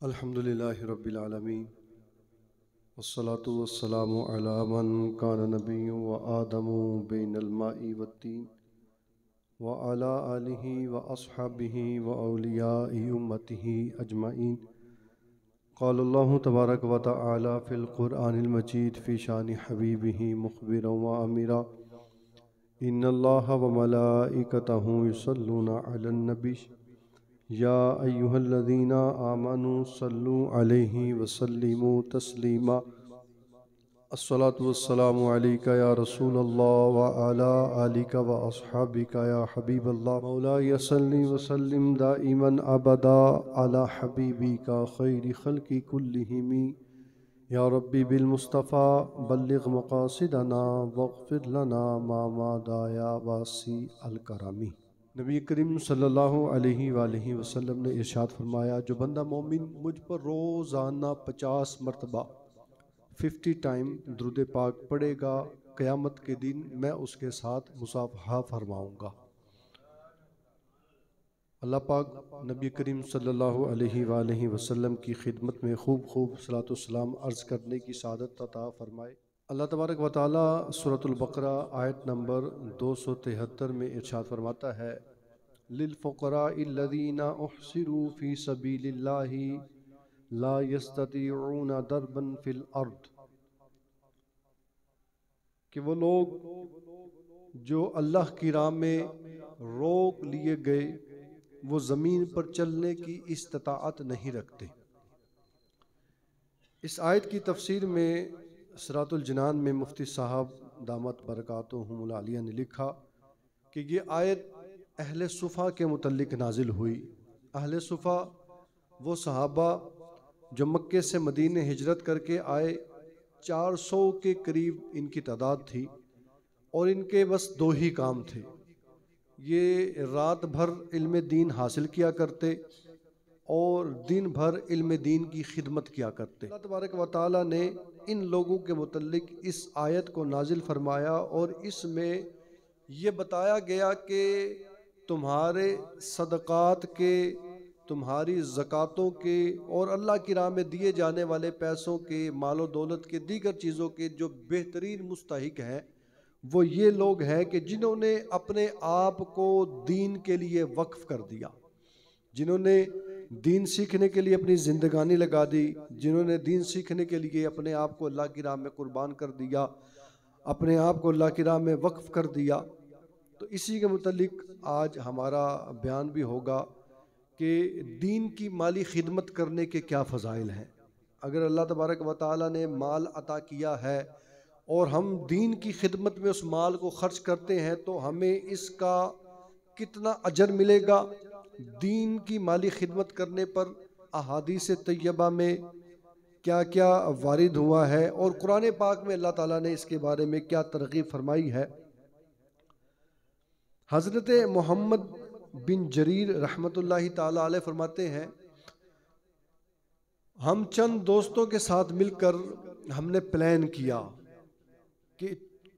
अल्हम्दुलिल्लाहि रब्बिल आलमीन वस्सलातु वस्सलामु अला मन कान नबिय्युन व आदमु बैनल माइ वत्तीन व अला आलिहि व अस्हाबिहि व औलियाइ उम्मतिहि अजमाइन। क़ाल अल्लाहु तबारक व तआला फ़िल क़ुरआनिल मजीद फ़ी शानि हबीबिहि मुख़बिरन व अमीरा इन्नल्लाहा व मलाइकतहु युसल्लूना अलन नबी या अय्युहल्लज़ीना आमनू सल्लु अलैहि वसल्लिमु तस्लीमा। अस्सलातु वस्सलामु अलैका या रसूलल्लाह व अला आलिका व अस्हाबिका या हबीबल्लाह। मौलाया सल्लि व सल्लिम दाइमन अबदा अला हबीबिका खैरि खल्क़ि कुल्लिहिम या रब्बी बिल मुस्तफ़ा बल्लिग़ मक़ासिदना वग़फ़िर लना मा मादा या वासी अल करमी। नबी करीम सल्लल्लाहु अलैहि वसल्लम ने इरशाद फरमाया, जो बंदा मोमिन मुझ पर रोज़ाना 50 मरतबा 50 टाइम दुरूद पाक पढ़ेगा, क़यामत के दिन मैं उसके साथ मुसाफ़हा फरमाऊँगा। अल्लाह पाक नबी करीम सल्लल्लाहु अलैहि वसल्लम की खिदमत में खूब सलातो सलाम अर्ज़ करने की सादत अता फ़रमाए। अल्लाह तबारक व तआला सूरतुल बक़रा आयत नंबर 273 में इरशाद फरमाता है, लिल फ़ुक़राइल्लज़ीना उहसिरू फ़ी सबीलिल्लाहि ला यस्ततीऊना दरबन फ़िल अर्द, कि वो लोग जो अल्लाह की राह में रोक लिए गए वो ज़मीन पर चलने की इस्तिताअत नहीं रखते। इस आयत की तफसीर में सिरातुल जनान में मुफ्ती साहब दामत बरकातुहुमुल आलिया ने लिखा कि ये आयत अहले सुफ़ा के मुतल्लिक नाजिल हुई। अहले सुफ़ा वो सहाबा जो मक्के से मदीने हिजरत करके आए, 400 के करीब इनकी तादाद थी और इनके बस दो ही काम थे, ये रात भर इल्म दीन हासिल किया करते और दिन भर इल्म दीन की खिदमत किया करते। अल्लाह तबारक व तआला ने इन लोगों के मुतल्लिक इस आयत को नाजिल फरमाया और इसमें ये बताया गया कि तुम्हारे सदक़ात के, तुम्हारी ज़कातों के और अल्लाह की राह में दिए जाने वाले पैसों के, मालो दौलत के, दीगर चीज़ों के जो बेहतरीन मुस्तहिक हैं वो ये लोग हैं कि जिन्होंने अपने आप को दीन के लिए वक्फ़ कर दिया, जिन्होंने दीन सीखने के लिए अपनी ज़िंदगानी लगा दी, जिन्होंने दीन सीखने के लिए अपने आप को अल्लाह की राह में कुर्बान कर दिया, अपने आप को अल्लाह की राह में वक्फ़ कर दिया। तो इसी के मुतल्लिक आज हमारा बयान भी होगा कि दीन की माली खिदमत करने के क्या फ़ज़ाइल हैं। अगर अल्लाह तबारक व तआला ने माल अता किया है और हम दीन की खिदमत में उस माल को खर्च करते हैं तो हमें इसका कितना अजर मिलेगा। दीन की माली खिदमत करने पर अहादीस तैयबा में क्या क्या वारिद हुआ है और कुरान पाक में अल्लाह ताला ने इसके बारे में क्या तरगीब फरमाई है। हज़रत मोहम्मद बिन जरीर रहमतुल्लाहि ताला अलैह फरमाते हैं, हम चंद दोस्तों के साथ मिलकर हमने प्लान किया कि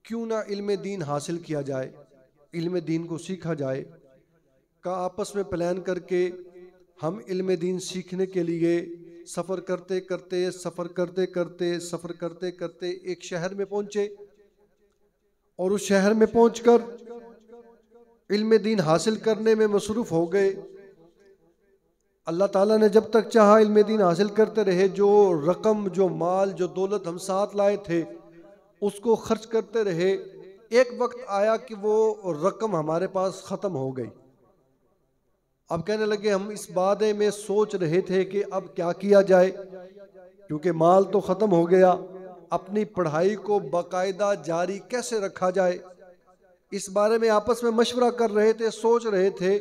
क्यों ना इल्म दीन हासिल किया जाए, इल्म दीन को सीखा जाए। का आपस में प्लान करके हम इल्म दीन सीखने के लिए सफ़र करते करते एक शहर में पहुँचे और उस शहर में पहुँचकर इल्म दीन हासिल करने में मसरूफ़ हो गए। अल्लाह ताला ने जब तक चाहा इल्म दीन हासिल करते रहे, जो रकम, जो माल, जो दौलत हम साथ लाए थे उसको खर्च करते रहे। एक वक्त आया कि वो रकम हमारे पास ख़त्म हो गई। अब कहने लगे, हम इस बारे में सोच रहे थे कि अब क्या किया जाए, क्योंकि माल तो ख़त्म हो गया, अपनी पढ़ाई को बाकायदा जारी कैसे रखा जाए, इस बारे में आपस में मशवरा कर रहे थे, सोच रहे थे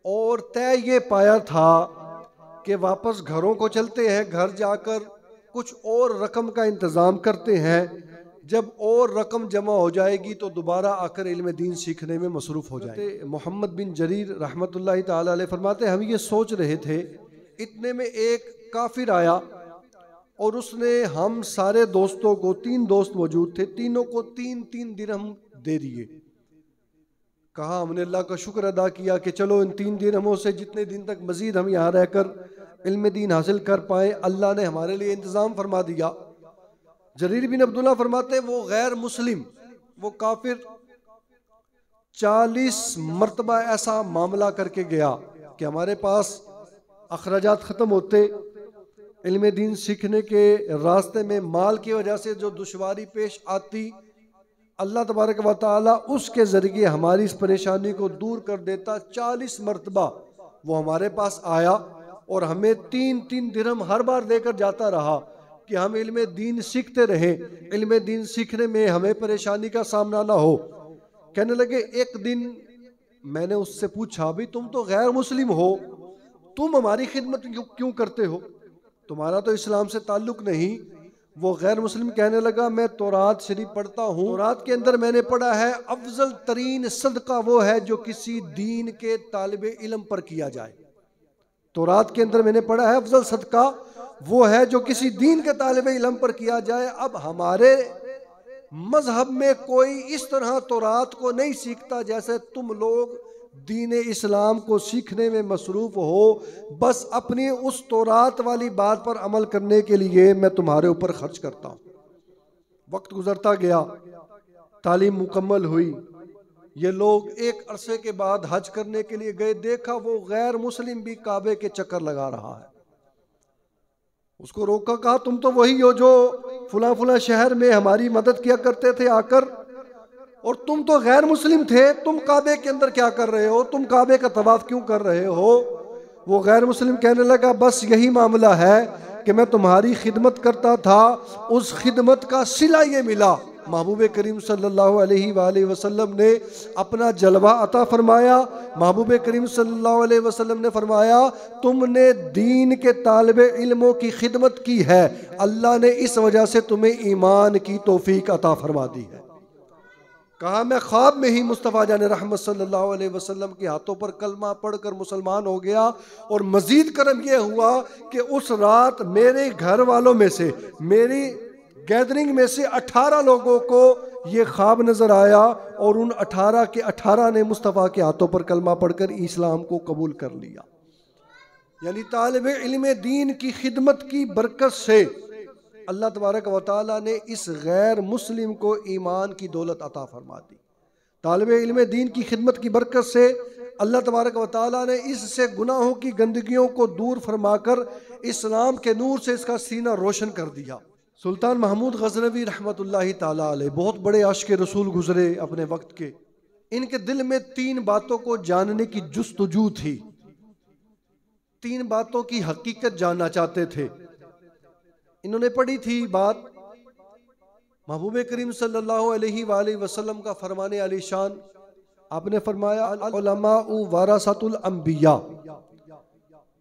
और तय ये पाया था कि वापस घरों को चलते हैं, घर जाकर कुछ और रकम का इंतज़ाम करते हैं, जब और रकम जमा हो जाएगी तो दोबारा आकर इल्म दीन सीखने में मसरूफ़ हो जाए। मोहम्मद बिन जरीर रहमतुल्लाहि ताला अलैह फरमाते, हम ये सोच रहे थे, इतने में एक काफिर आया और उसने हम सारे दोस्तों को, 3 दोस्त मौजूद थे, तीनों को 3-3 दिरहम दे दिए। कहा, हमने अल्लाह का शुक्र अदा किया कि चलो इन 3 दिरहमों से जितने दिन तक मजीद हम यहाँ रहकर इल्म दीन हासिल कर पाए, अल्लाह ने हमारे लिए इंतज़ाम फरमा दिया। जरीर बिन अब्दुल्ला फरमाते वो गैर मुस्लिम, वो काफिर 40 मरतबा ऐसा मामला करके गया कि हमारे पास अखराजात ख़त्म होते, इल्म दीन सीखने के रास्ते में माल की वजह से जो दुश्वारी पेश आती, अल्लाह तबारक व तआला उसके ज़रिए हमारी इस परेशानी को दूर कर देता। 40 मरतबा वो हमारे पास आया और हमें 3-3 दिरहम हर बार देकर जाता रहा कि हम इल्म दीन सीखते रहें, इल्म दीन सीखने में हमें परेशानी का सामना ना हो। कहने लगे, एक दिन मैंने उससे पूछा, भाई तुम तो गैर मुस्लिम हो, तुम हमारी खिदमत क्यों करते हो, तुम्हारा तो इस्लाम से ताल्लुक नहीं। वो गैर मुस्लिम कहने लगा, मैं तौरात शरीफ पढ़ता हूँ, तौरात के अंदर मैंने पढ़ा है अफजल तरीन सदका वो है जो किसी दीन के तालिबे इल्म पर किया जाए। तौरात के अंदर मैंने पढ़ा है अफजल सदका वो है जो किसी दीन के तालिबे इल्म पर किया जाए। अब हमारे मजहब में कोई इस तरह तौरात को नहीं सीखता जैसे तुम लोग दीन इस्लाम को सीखने में मसरूफ हो। बस अपनी उस तौरात वाली बात पर अमल करने के लिए मैं तुम्हारे ऊपर खर्च करता हूँ। वक्त गुजरता गया, तालीम मुकम्मल हुई, ये लोग एक अरसे के बाद हज करने के लिए गए, देखा वो गैर मुस्लिम भी काबे के चक्कर लगा रहा है। उसको रोका, कहा तुम तो वही हो जो फुला फुला शहर में हमारी मदद किया करते थे आकर, और तुम तो गैर मुस्लिम थे, तुम काबे के अंदर क्या कर रहे हो, तुम काबे का तवाफ क्यों कर रहे हो। वो गैर मुस्लिम कहने लगा, बस यही मामला है कि मैं तुम्हारी खिदमत करता था, उस खिदमत का सिला ये मिला। महबूब करीम सल्लल्लाहु अलैहि वसल्लम ने अपना जलवा अता फरमाया। महबूब करीम सल्लल्लाहु अलैहि वसल्लम ने फरमाया, तुमने दीन के तालिबे इल्मों की खिदमत की है, अल्लाह ने इस वजह से तुम्हें ईमान की तौफीक अता फरमा दी है। कहा, मैं ख्वाब में ही मुस्तफ़ा जान रहमत सल्लल्लाहु अलैहि वसल्लम के हाथों पर कलमा पढ़कर मुसलमान हो गया, और मजीद करम यह हुआ कि उस रात मेरे घर वालों में से, मेरी गैदरिंग में से 18 लोगों को ये ख्वाब नजर आया, और उन 18 के 18 ने मुस्तफ़ा के हाथों पर कलमा पढ़कर इस्लाम को कबूल कर लिया। यानी तालिबे इल्म दीन की खिदमत की बरकत से अल्लाह तबारक व तआला ने इस गैर मुस्लिम को ईमान की दौलत अता फरमा दी। तालिबे इल्म दीन की खिदमत की बरकत से अल्लाह तबारक व तआला ने इससे गुनाहों की गंदगियों को दूर फरमाकर इस्लाम के नूर से इसका सीना रोशन कर दिया। सुल्तान महमूद गज़नवी रहमतुल्लाहि ताला अलैह बहुत बड़े आशिक़ रसूल गुजरे अपने वक्त के। इनके दिल में 3 बातों को जानने की जुस्तजू थी, 3 बातों की हकीकत जानना चाहते थे। इन्होंने पढ़ी थी बात महबूब करीम सल्लल्लाहु अलैहि वसल्लम का फरमाने आलीशान, आपने फरमाया उलमाउ वारसतुल अंबिया,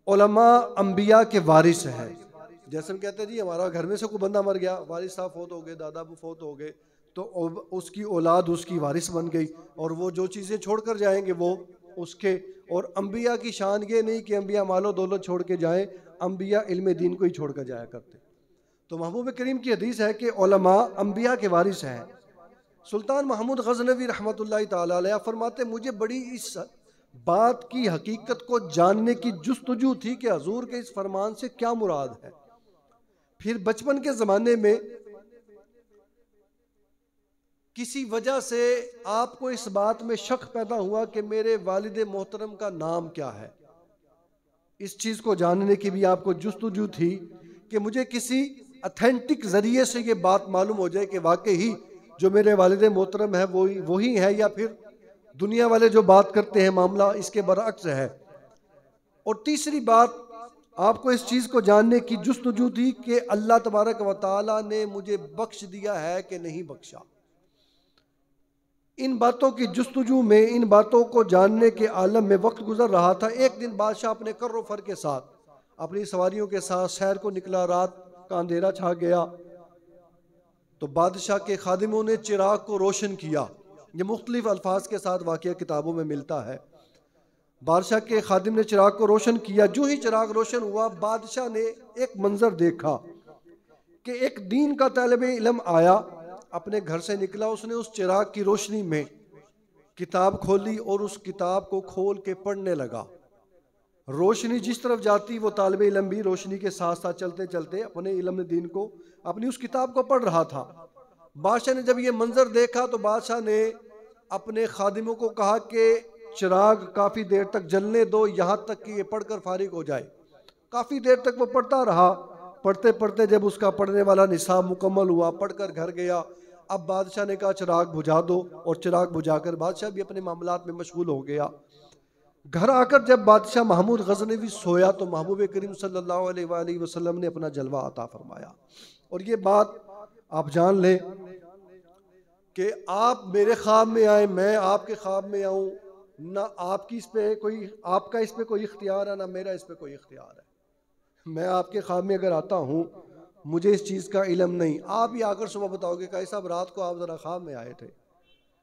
उलमा अंबिया के वारिस हैं। जैसे हम कहते हैं जी हमारा घर में से कोई बंदा मर गया, वारिस साहब फौत हो गए, दादा फौत हो गए, तो उसकी औलाद उसकी वारिस बन गई, और वो जो चीज़ें छोड़ कर जाएंगे वो उसके। और अंबिया की शान ये नहीं कि अंबिया मालो दौलत छोड़ के जाएं, अंबिया इल्म दीन को ही छोड़ कर जाया करते। तो महबूब करीम की हदीस है कि उलमा अंबिया के वारिस हैं। सुल्तान महमूद गज़नवी रहमतुल्लाहि ताला अलैह फरमाते, मुझे बड़ी इस बात की हकीकत को जानने की जुस्तजू थी कि हजूर के इस फरमान से क्या मुराद है। फिर बचपन के ज़माने में किसी वजह से आपको इस बात में शक पैदा हुआ कि मेरे वालिद मोहतरम का नाम क्या है। इस चीज़ को जानने की भी आपको जुस्तजू थी कि मुझे किसी अथेंटिक ज़रिए से ये बात मालूम हो जाए कि वाकई ही जो मेरे वालिद मोहतरम है वही है, या फिर दुनिया वाले जो बात करते हैं मामला इसके बरअक्स है। और तीसरी बात, आपको इस चीज़ को जानने की जुस्तजू थी कि अल्लाह तबारक व तआला ने मुझे बख्श दिया है कि नहीं बख्शा। इन बातों की जुस्तजू में, इन बातों को जानने के आलम में वक्त गुजर रहा था। एक दिन बादशाह अपने कर्रो फर के साथ अपनी सवारियों के साथ सैर को निकला, रात का अंधेरा छा गया, तो बादशाह के खादिमों ने चिराग को रोशन किया। ये मुख्तलिफ अल्फाज के साथ वाक़या किताबों में मिलता है। बादशाह के खादिम ने चिराग को रोशन किया। जो ही चिराग रोशन हुआ, बादशाह ने एक मंजर देखा कि एक दीन का तालिबे इल्म आया, अपने घर से निकला, उसने उस चिराग की रोशनी में किताब खोली और उस किताब को खोल के पढ़ने लगा। रोशनी जिस तरफ जाती वो तालिब इल्म भी रोशनी के साथ साथ चलते चलते अपने इल्म दीन को, अपनी उस किताब को पढ़ रहा था। बादशाह ने जब ये मंजर देखा तो बादशाह ने अपने खादिमों को कहा कि चिराग काफ़ी देर तक जलने दो, यहाँ तक कि ये पढ़कर फारिग हो जाए। काफ़ी देर तक वो पढ़ता रहा। पढ़ते पढ़ते जब उसका पढ़ने वाला निसाब मुकम्मल हुआ, पढ़कर घर गया। अब बादशाह ने कहा चिराग बुझा दो, और चिराग बुझाकर बादशाह भी अपने मामलात में मशगूल हो गया। घर आकर जब बादशाह महमूद गज़नवी सोया तो महबूब करीम सल्लल्लाहु अलैहि वसल्लम ने अपना जलवा अता फरमाया। और ये बात आप जान लें कि आप मेरे ख्वाब में आए, मैं आपके ख्वाब में आऊँ, ना आपकी इस पे कोई, आपका इस पे कोई इख्तियार है, ना मेरा इस पे कोई इख्तियार है। मैं आपके ख्वाब में अगर आता हूँ, मुझे इस चीज़ का इल्म नहीं, आप ही आकर सुबह बताओगे कि साहब रात को आप ज़रा ख्वाब में आए थे,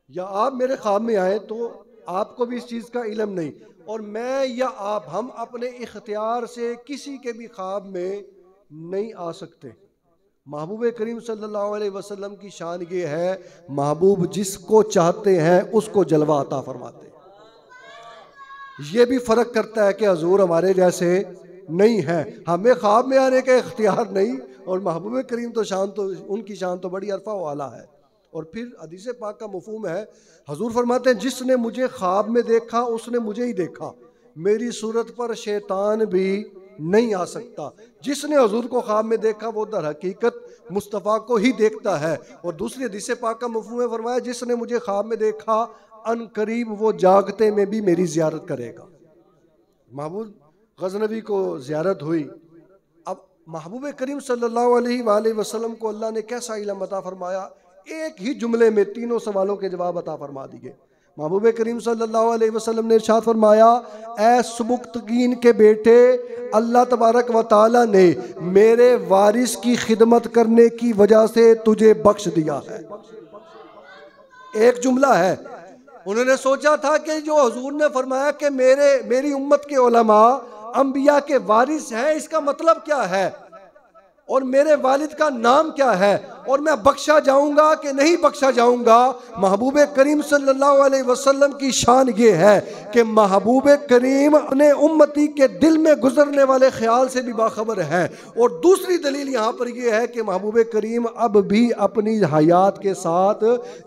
या आप मेरे ख्वाब में आए तो आपको भी इस चीज़ का इल्म नहीं। और मैं या आप, हम अपने इख्तियार से किसी के भी ख्वाब में नहीं आ सकते। महबूब करीम सल्लल्लाहु अलैहि वसल्लम की शान ये है, महबूब जिसको चाहते हैं उसको जलवा अता फरमाते हैं। ये भी फ़र्क करता है कि हजूर हमारे जैसे नहीं है, हमें ख्वाब में आने का इख्तियार नहीं, और महबूब करीम तो शान तो उनकी शान तो बड़ी अरफा वाला है। और फिर हदीस पाक का मफहूम है, हजूर फरमाते हैं जिसने मुझे ख्वाब में देखा उसने मुझे ही देखा, मेरी सूरत पर शैतान भी नहीं आ सकता। जिसने हजूर को ख्वाब में देखा वो दर हकीकत मुस्तफ़ा को ही देखता है। और दूसरी हदीस पाक का मफहूम है, फरमाया जिसने मुझे ख्वाब में देखा अन करीब वो जागते में भी मेरी ज़ियारत करेगा। महबूब गज़नवी को ज़ियारत हुई। अब महबूब करीम सल्लल्लाहु अलैहि वसल्लम को अल्लाह ने कैसा इल्म अता फरमाया, एक ही जुमले में तीनों सवालों के जवाब अता फरमा दिए। महबूब करीम सल्लल्लाहु अलैहि वसल्लम ने इरशाद फरमाया, ऐ सुबुक्तगीन के बेटे, अल्लाह तबारक व तआला ने मेरे वारिस की खिदमत करने की वजह से तुझे बख्श दिया है। एक जुमला है। उन्होंने सोचा था कि जो हुजूर ने फरमाया कि मेरी उम्मत के उलमा अंबिया के वारिस हैं, इसका मतलब क्या है, और मेरे वालिद का नाम क्या है, और मैं बख्शा जाऊंगा कि नहीं बख्शा जाऊंगा। महबूब करीम सल्लल्लाहु अलैहि वसल्लम की शान ये है कि महबूब करीम अपने उम्मती के दिल में गुजरने वाले ख्याल से भी बाखबर है। और दूसरी दलील यहाँ पर यह है कि महबूब करीम अब भी अपनी हयात के साथ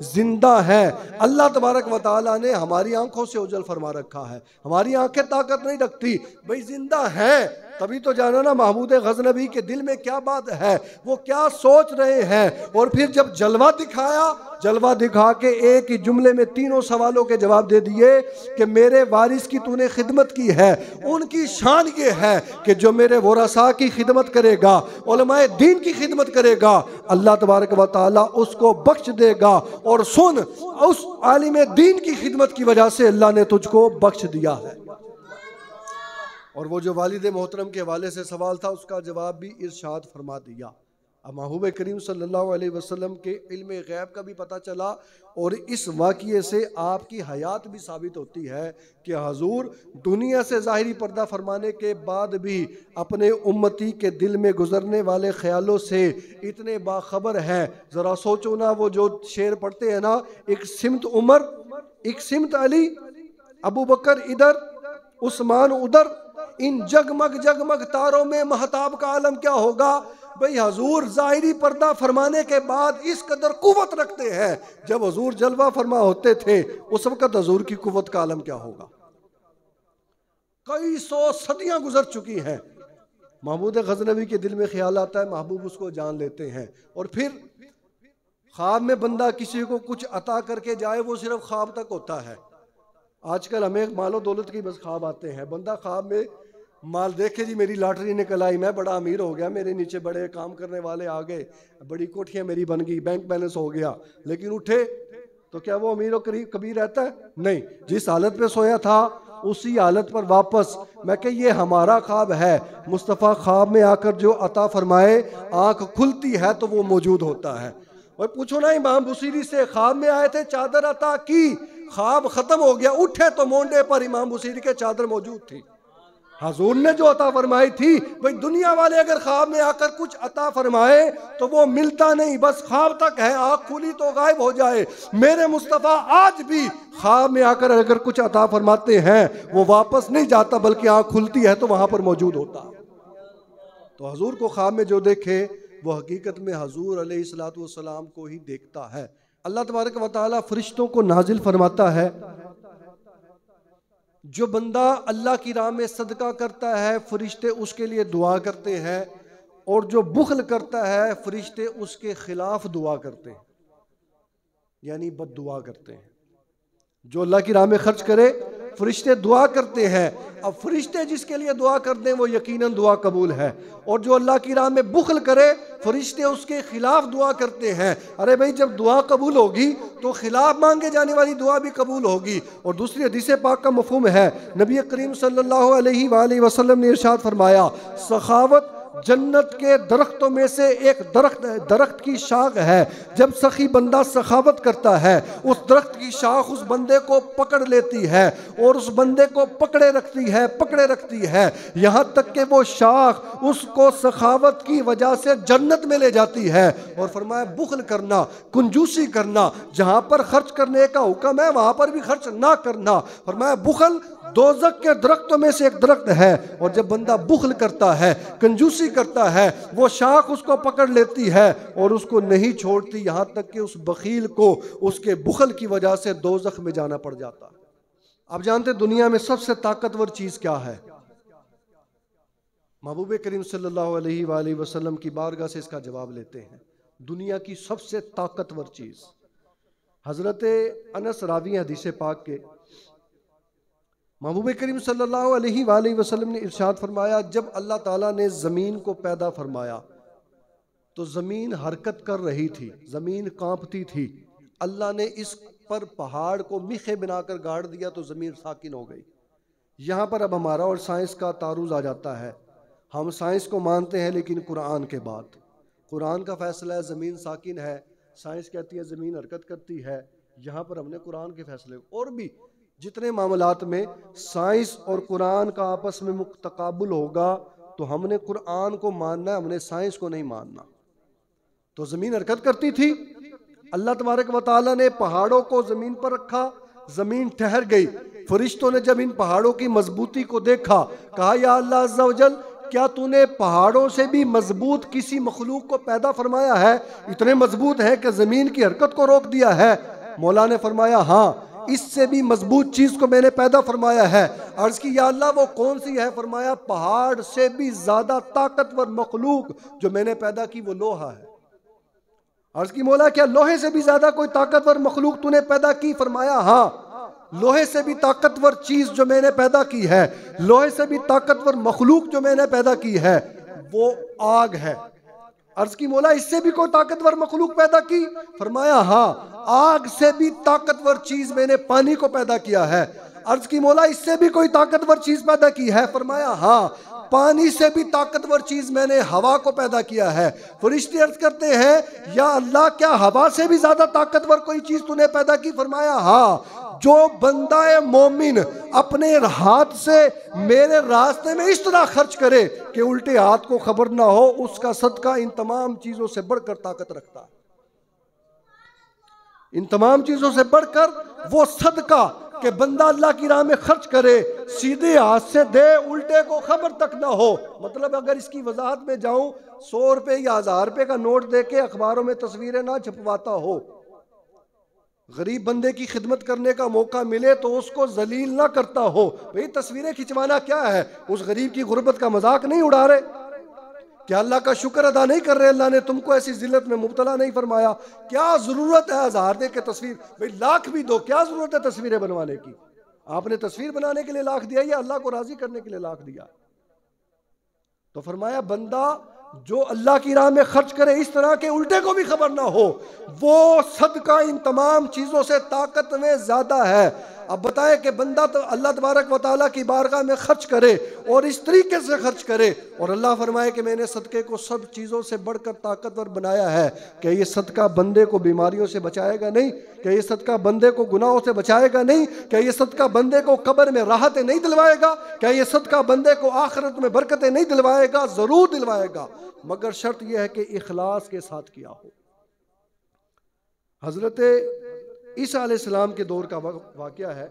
जिंदा है। अल्लाह तबारक व तआला ने हमारी आंखों से उजल फरमा रखा है, हमारी आंखें ताकत नहीं रखती, भाई जिंदा है, तभी तो जाना ना महमूद गज़नवी के दिल में क्या बात है, वो क्या सोच रहे हैं। और फिर जब जलवा दिखाया, जलवा दिखा के एक ही जुमले में तीनों सवालों के जवाब दे दिए कि मेरे वारिस की तूने खिदमत की है, उनकी शान ये है कि जो मेरे वरासा की खिदमत करेगा, उलमाए दीन की खिदमत करेगा, अल्लाह तबारक व तआला उसको बख्श देगा। और सुन, उस आलिम दीन की खिदमत की वजह से अल्लाह ने तुझको बख्श दिया है। और वो जो वालिद मोहतरम के हवाले से सवाल था उसका जवाब भी इरशाद फरमा दिया। अब महबूब करीम सल्लल्लाहु अलैहि वसल्लम के इल्म गैब का भी पता चला, और इस वाक़ये से आपकी हयात भी साबित होती है कि हजूर दुनिया से ज़ाहिरी पर्दा फरमाने के बाद भी अपने उम्मती के दिल में गुजरने वाले ख्यालों से इतने बाखबर हैं। ज़रा सोचो ना, वो जो शेर पढ़ते हैं ना, एक सिमत उमर, एक सिमत अली, अबू बकर इधर, उस्मान उधर, इन जगमग जगमग तारों में महताब का आलम क्या होगा। भाई हजूर ज़ाहिरी पर्दा फरमाने के बाद इस कदर कुव्वत रखते हैं, जब हजूर जलवा फरमा होते थे उस वक़्त हजूर की कुव्वत का आलम क्या होगा। कई सौ सदियां गुजर चुकी हैं, महमूद गज़नवी के दिल में ख्याल आता है, महबूब उसको जान लेते हैं। और फिर ख्वाब में बंदा किसी को कुछ अता करके जाए, वो सिर्फ ख्वाब तक होता है। आजकल हमें मालो दौलत की बस ख्वाब आते हैं। बंदा ख्वाब में माल देखे, जी मेरी लॉटरी निकल आई, मैं बड़ा अमीर हो गया, मेरे नीचे बड़े काम करने वाले आ गए, बड़ी कोठियाँ मेरी बन गई, बैंक बैलेंस हो गया, लेकिन उठे तो क्या वो अमीर और कभी रहता है? नहीं, जिस हालत पे सोया था उसी हालत पर वापस। मैं कह ये हमारा ख्वाब है, मुस्तफ़ा ख्वाब में आकर जो अता फरमाए, आँख खुलती है तो वो मौजूद होता है। और पूछो ना इमाम बुसीरी से, ख्वाब में आए थे, चादर अता की, ख्वाब खत्म हो गया, उठे तो मोंडे पर इमाम बुसीरी के चादर मौजूद थी। हजूर ने जो अता फरमाई थी, भाई दुनिया वाले अगर ख्वाब में आकर कुछ अता फरमाए तो वो मिलता नहीं, बस ख्वाब तक है, आँख खुली तो गायब हो जाए। मेरे मुस्तफ़ा आज भी ख्वाब में आकर अगर कुछ अता फरमाते हैं वो वापस नहीं जाता, बल्कि आँख खुलती है तो वहां पर मौजूद होता। तो हजूर को ख्वाब में जो देखे वो हकीकत में हजूर अलैहिस्सलातु वस्सलाम को ही देखता है। अल्लाह तबारक व तआला फरिश्तों को नाजिल फरमाता है, जो बंदा अल्लाह की राह में सदका करता है फरिश्ते उसके लिए दुआ करते हैं, और जो बुखल करता है फरिश्ते उसके खिलाफ दुआ करते हैं, यानी बद दुआ करते हैं। जो अल्लाह की राह में खर्च करे फरिश्ते दुआ करते हैं। अब फरिश्ते जिसके लिए दुआ कर दें वो यकीनन दुआ कबूल है, और जो अल्लाह की राह में बुखल करे फरिश्ते उसके खिलाफ दुआ करते हैं। अरे भाई, जब दुआ कबूल होगी तो खिलाफ मांगे जाने वाली दुआ भी कबूल होगी। और दूसरी हदीस पाक का मफहूम है, नबी करीम सल्लल्लाहु अलैहि वसल्लम ने इरशाद फरमाया, सखावत जन्नत के दरख्तों में से एक दरख्त की शाख है। जब सखी बंदा सखावत करता है उस दरख्त की शाख उस बंदे को पकड़ लेती है और उस बंदे को पकड़े रखती है यहाँ तक कि वो शाख उसको सखावत की वजह से जन्नत में ले जाती है। और फरमाया बुखल करना, कंजूसी करना, जहाँ पर खर्च करने का हुक्म है वहाँ पर भी खर्च ना करना। फरमाया बुखल दोज़ख के दरख्तों में से एक दरख्त है, और जब बंदा बुखल करता है, कंजूसी करता है, वो शाख उसको पकड़ लेती है और उसको नहीं छोड़ती, यहाँ तक कि उस बखील को उसके बुखल की वजह से दोज़ख में जाना पड़ जाता। आप जानते दुनिया में सबसे ताकतवर चीज क्या है? महबूब करीम सल्लल्लाहु अलैहि वसल्लम की बारगाह से इसका जवाब लेते हैं। दुनिया की सबसे ताकतवर चीज, हजरत अनस रावी हदीस पाक के, महबूब करीम सल्लल्लाहु अलैहि वसल्लम ने इरशाद फरमाया, जब अल्लाह ताला ने ज़मीन को पैदा फरमाया तो ज़मीन हरकत कर रही थी, ज़मीन कांपती थी। अल्लाह ने इस पर पहाड़ को मिखे बनाकर गाड़ दिया तो ज़मीन साकिन हो गई। यहाँ पर अब हमारा और साइंस का तारुज आ जाता है। हम साइंस को मानते हैं लेकिन कुरान के बाद, कुरान का फैसला है ज़मीन साकिन है, साइंस कहती है ज़मीन हरकत करती है। यहाँ पर हमने कुरान के फैसले, और भी जितने मामलात में साइंस और कुरान का आपस में मुतकाबुल होगा तो हमने कुरान को मानना है, हमने साइंस को नहीं मानना। तो ज़मीन हरकत करती थी, अल्लाह तबारक व तआला ने पहाड़ों को ज़मीन पर रखा, ज़मीन ठहर गई। फरिश्तों ने जब इन पहाड़ों की मजबूती को देखा, कहा या अल्लाह अज़्ज़ा व जल, क्या तूने पहाड़ों से भी मजबूत किसी मखलूक को पैदा फरमाया है? इतने मजबूत है कि ज़मीन की हरकत को रोक दिया है। मौला ने फरमाया हाँ, इससे भी मजबूत चीज को मैंने पैदा फरमाया है। अर्ज की या अल्लाह वो कौन सी है? फरमाया पहाड़ से भी ज्यादा ताकतवर मखलूक जो मैंने पैदा की वो लोहा है। अर्ज की मौला क्या लोहे से भी ज्यादा कोई ताकतवर मखलूक तूने पैदा की? फरमाया हाँ, लोहे से भी ताकतवर चीज जो मैंने पैदा की है, लोहे से भी ताकतवर मखलूक जो मैंने पैदा की है वो आग है। अर्ज की मौला इससे भी कोई ताकतवर मखलूक पैदा की? फरमाया हाँ, आग से भी ताकतवर चीज मैंने पानी को पैदा किया है। अर्ज की मौला इससे भी कोई ताकतवर चीज पैदा की है? फरमाया हाँ, पानी से भी ताकतवर चीज मैंने हवा को पैदा किया है। फरिश्ते अर्ज करते हैं या अल्लाह क्या हवा से भी ज्यादा ताकतवर कोई चीज तूने पैदा की? फरमाया हाँ, जो बंदा मोमिन अपने हाथ से मेरे रास्ते में इस तरह खर्च करे कि उल्टे हाथ को खबर ना हो, उसका सदका इन तमाम चीजों से बढ़कर ताकत रखता है। इन तमाम चीजों से बढ़कर वो सदका कि बंदा अल्लाह की राह में खर्च करे, सीधे हाथ से दे, उल्टे को खबर तक ना हो। मतलब अगर इसकी वजाहत में जाऊं, 100 रुपए या 1000 रुपए का नोट दे के अखबारों में तस्वीरें ना छपवाता हो, गरीब बंदे की खिदमत करने का मौका मिले तो उसको जलील ना करता हो। भाई तस्वीरें खिंचवाना क्या है? उस गरीब की गुर्बत का मजाक नहीं उड़ा रहे? क्या अल्लाह का शुक्र अदा नहीं कर रहे? अल्लाह ने तुमको ऐसी जिल्लत में मुब्तला नहीं फरमाया? क्या जरूरत है 1000 दे के तस्वीर? भाई लाख भी दो, क्या जरूरत है तस्वीरें बनवाने की? आपने तस्वीर बनाने के लिए लाख दिया या अल्लाह को राजी करने के लिए लाख दिया? तो फरमाया बंदा जो अल्लाह की राह में खर्च करे इस तरह के उल्टे को भी खबर ना हो, वो सदका इन तमाम चीजों से ताकत में ज्यादा है। अब बताए कि बंदा तो अल्लाह तबारक व तआला की बारगाह में खर्च करे और इस तरीके से खर्च करे, और अल्लाह फरमाए कि मैंने सदक़े को सब चीज़ों से बढ़कर ताकतवर बनाया है। क्या ये सदका बंदे को बीमारियों से बचाएगा नहीं? क्या ये सदका बंदे को गुनाहों से बचाएगा नहीं? क्या ये सदका बंदे को कब्र में राहतें नहीं दिलवाएगा? क्या ये सदका बंदे को आखिरत में बरकतें नहीं दिलवाएगा? ज़रूर दिलवाएगा, मगर शर्त यह है कि इखलास के साथ किया हो। हज़रत ईसा अलैहिस्सलाम के दौर का वाक़या है।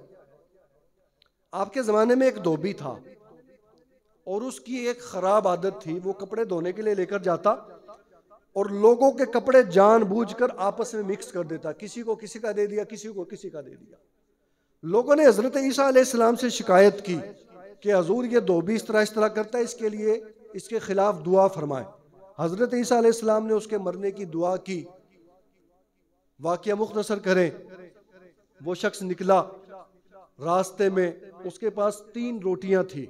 आपके ज़माने में एक धोबी था और उसकी एक ख़राब आदत थी, वो कपड़े धोने के लिए लेकर जाता और लोगों के कपड़े जानबूझकर आपस में मिक्स कर देता, किसी को किसी का दे दिया, किसी को किसी का दे दिया। लोगों ने हज़रत ईसा अलैहिस्सलाम से शिकायत की कि हुज़ूर ये धोबी इस तरह करता है, इसके लिए इसके खिलाफ दुआ फरमाए। हज़रत ईसा अलैहिस्सलाम ने उसके मरने की दुआ की। वाक़या मुख्तसर करें, वो शख्स निकला, रास्ते में उसके पास 3 रोटियां थी,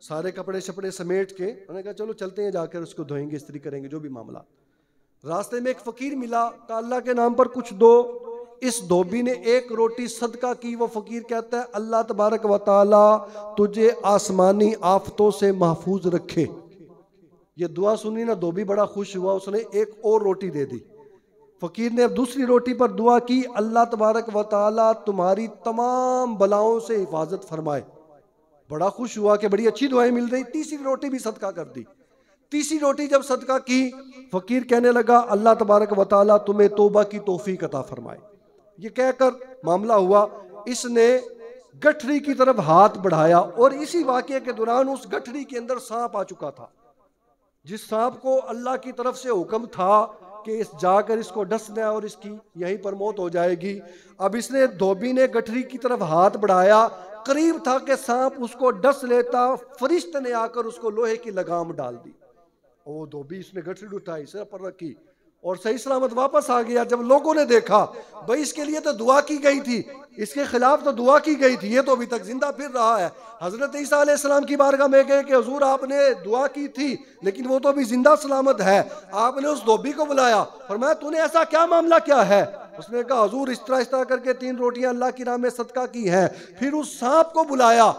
सारे कपड़े शपड़े समेट के उन्होंने कहा चलो चलते हैं, जाकर उसको धोएंगे, इस्त्री करेंगे, जो भी मामला। रास्ते में एक फ़कीर मिला, कहा अल्लाह के नाम पर कुछ दो। इस धोबी ने एक रोटी सदका की। वो फ़कीर कहता है अल्लाह तबारक व तआला तुझे आसमानी आफतों से महफूज रखे। ये दुआ सुनी ना, धोबी बड़ा खुश हुआ, उसने एक और रोटी दे दी। फ़कीर ने अब दूसरी रोटी पर दुआ की, अल्लाह तबारक व तआला तुम्हारी तमाम बलाओं से हिफाजत फरमाए। बड़ा खुश हुआ कि बड़ी अच्छी दुआएं मिल रही। तीसरी रोटी भी सदका कर दी। तीसरी रोटी जब सदका की, फ़कीर कहने लगा अल्लाह तबारक व तआला तुम्हें तौबा की तौफीक अता फरमाए। ये कहकर मामला हुआ, इसने गठरी की तरफ हाथ बढ़ाया और इसी वाक़े के दौरान उस गठरी के अंदर सांप आ चुका था। जिस सांप को अल्लाह की तरफ से हुक्म था कि इस जाकर इसको डसना है और इसकी यहीं पर मौत हो जाएगी। अब इसने धोबी ने गठरी की तरफ हाथ बढ़ाया, करीब था कि सांप उसको डस लेता, फरिश्ते ने आकर उसको लोहे की लगाम डाल दी। वो धोबी इसने गठरी उठाई, सिर पर रखी और सही सलामत वापस आ गया। जब लोगों ने देखा भाई इसके लिए तो दुआ की गई थी, इसके खिलाफ तो दुआ की गई थी, ये तो अभी तक जिंदा फिर रहा है। हजरत ईसा अलैहिस्सलाम की बारगाह में गए कि हुजूर आपने दुआ की थी लेकिन वो तो अभी जिंदा सलामत है। आपने उस धोबी को बुलाया, फरमाया तूने ऐसा क्या मामला क्या है? उसने कहा हुजूर इस तरह करके 3 रोटियां अल्लाह की राह में सदका की हैं। फिर उस सांप को बुलाया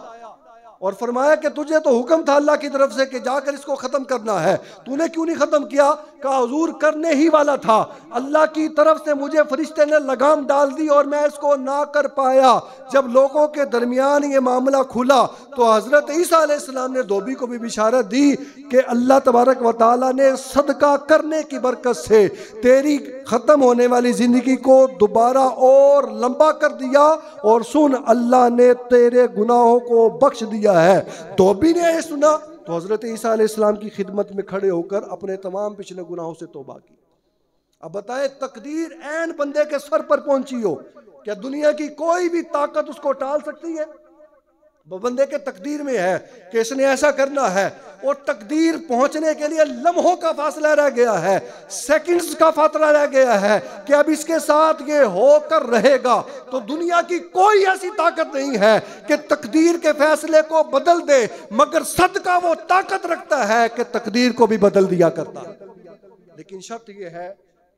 और फरमाया कि तुझे तो हुक्म था अल्लाह की तरफ से कि जाकर इसको खत्म करना है, तूने क्यों नहीं खत्म किया? कहा हुजूर करने ही वाला था, अल्लाह की तरफ से मुझे फरिश्ते ने लगाम डाल दी और मैं इसको ना कर पाया। जब लोगों के दरमियान ये मामला खुला तो हजरत ईसा अलैहिस्सलाम ने धोबी को भी बिशारत दी कि अल्लाह तबारक व तआला ने सदका करने की बरकत से तेरी खत्म होने वाली जिंदगी को दोबारा और लंबा कर दिया, और सुन अल्लाह ने तेरे गुनाहों को बख्श दिया है। धोबी ने ये सुना तो हजरत ईसा अलैहिस्सलाम की खिदमत में खड़े होकर अपने तमाम पिछले गुनाहों से तौबा की। अब बताए तकदीर ऐन बंदे के सर पर पहुंची हो, क्या दुनिया की कोई भी ताकत उसको टाल सकती है? वो बंदे के तकदीर में है कि इसने ऐसा करना है, और तकदीर पहुंचने के लिए लम्हों का फासला रह गया है, सेकंड्स का फासला रह गया है कि अब इसके साथ ये होकर रहेगा। तो दुनिया की कोई ऐसी ताकत नहीं है कि तकदीर के फैसले को बदल दे, मगर सदका वो ताकत रखता है कि तकदीर को भी बदल दिया करता है। लेकिन शर्त यह है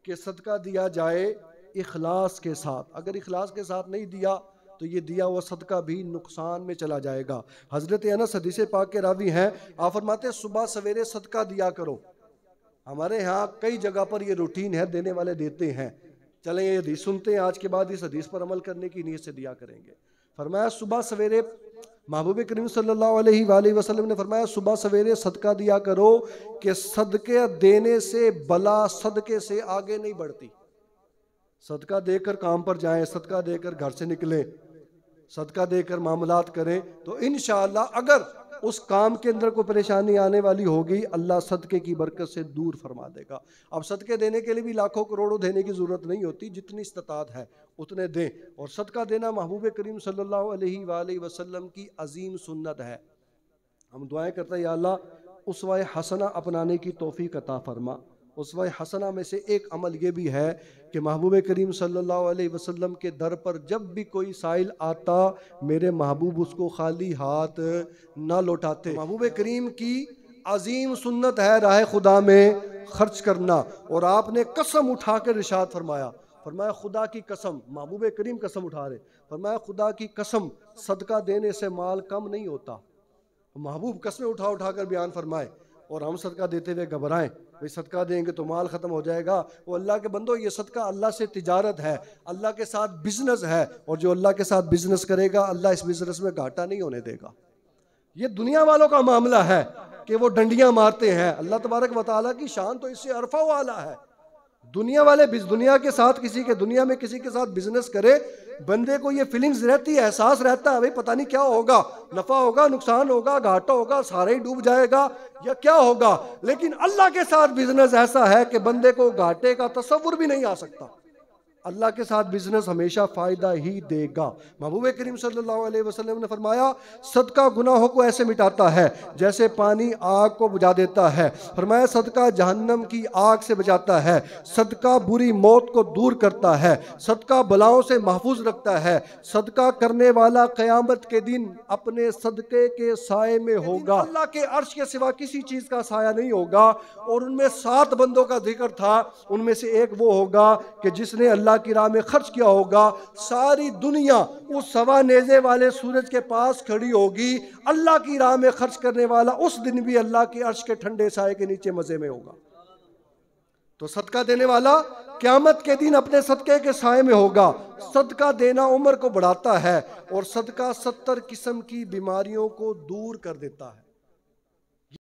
कि सदका दिया जाए इखलास के साथ। अगर इखलास के साथ नहीं दिया तो ये दिया हुआ सदका भी नुकसान में चला जाएगा। हजरत अनस हदीस पाक के रावी हैं, आप फरमाते सुबह सवेरे सदका दिया करो। हमारे यहाँ कई जगह पर ये रूटीन है, देने वाले देते हैं। चलें ये हदीस सुनते हैं, आज के बाद इस हदीस पर अमल करने की नीयत से दिया करेंगे। फरमाया सुबह सवेरे महबूब करीम सल्लल्लाहु अलैहि वसल्लम ने फरमाया सुबह सवेरे सदका दिया करो कि सदके देने से बला सदके से आगे नहीं बढ़ती। सदका देकर काम पर जाएं, सदका देकर घर से निकलें, सदका देकर मामलात करें, तो इंशाअल्लाह अगर उस काम के अंदर कोई परेशानी आने वाली होगी अल्लाह सदके की बरकत से दूर फरमा देगा। अब सदके देने के लिए भी लाखों करोड़ों देने की ज़रूरत नहीं होती, जितनी इस्तात है उतने दें। और सदका देना महबूब करीम सल्लल्लाहु अलैहि वसल्लम की अजीम सुन्नत है। हम दुआएं करते हैं या अल्लाह उसवा हसना अपनाने की तौफीक अता फरमा। उसवा हसना में से एक अमल ये भी है कि महबूब करीम सल्लल्लाहु अलैहि वसल्लम के दर पर जब भी कोई साइल आता मेरे महबूब उसको खाली हाथ ना लौटाते। महबूब करीम की अजीम सुन्नत है राह खुदा में खर्च करना, और आपने कसम उठाकर इरशाद फरमाया फरमाया खुदा की कसम, महबूब करीम कसम उठा रहे, फरमाया खुदा की कसम सदका देने से माल कम नहीं होता। महबूब कसमें उठा उठा कर बयान फरमाए और हम सदका देते हुए घबराएं, भाई सदका देंगे तो माल ख़त्म हो जाएगा। वो अल्लाह के बंदो, ये सदका अल्लाह से तिजारत है, अल्लाह के साथ बिजनेस है, और जो अल्लाह के साथ बिजनेस करेगा अल्लाह इस बिजनेस में घाटा नहीं होने देगा। ये दुनिया वालों का मामला है कि वो डंडियां मारते हैं, अल्लाह तबारक व तआला की शान तो इससे अरफा वाला है। दुनिया वाले दुनिया के साथ किसी के दुनिया में किसी के साथ बिजनेस करे, बंदे को ये फीलिंग्स रहती है, एहसास रहता है भाई पता नहीं क्या होगा, नफा होगा, नुकसान होगा, घाटा होगा, सारा ही डूब जाएगा या क्या होगा। लेकिन अल्लाह के साथ बिजनेस ऐसा है कि बंदे को घाटे का तसव्वुर भी नहीं आ सकता। अल्लाह के साथ बिजनेस हमेशा फ़ायदा ही देगा। महबूब करीम सल्लल्लाहु अलैहि वसल्लम ने फरमाया, सदका गुनाहों को ऐसे मिटाता है जैसे पानी आग को बुझा देता है। फरमाया सदका जहन्नम की आग से बचाता है, सदका बुरी मौत को दूर करता है, सदका बलाओं से महफूज रखता है। सदका करने वाला क़यामत के दिन अपने सदके के साए में होगा, अल्लाह के अर्श के सिवा किसी चीज़ का साया नहीं होगा। और उनमें 7 बंदों का जिक्र था, उनमें से एक वो होगा कि जिसने अल्लाह की राह में खर्च किया होगा। सारी दुनिया उस सवा नेज़े वाले सूरज के पास खड़ी होगी, अल्लाह की राह में खर्च करने वाला उस दिन भी अल्लाह के अर्श के ठंडे साए के नीचे मजे में होगा। तो सदका देने वाला क़यामत के दिन अपने सदके के साए में होगा। सदका देना उम्र को बढ़ाता है और सदका 70 किस्म की बीमारियों को दूर कर देता है।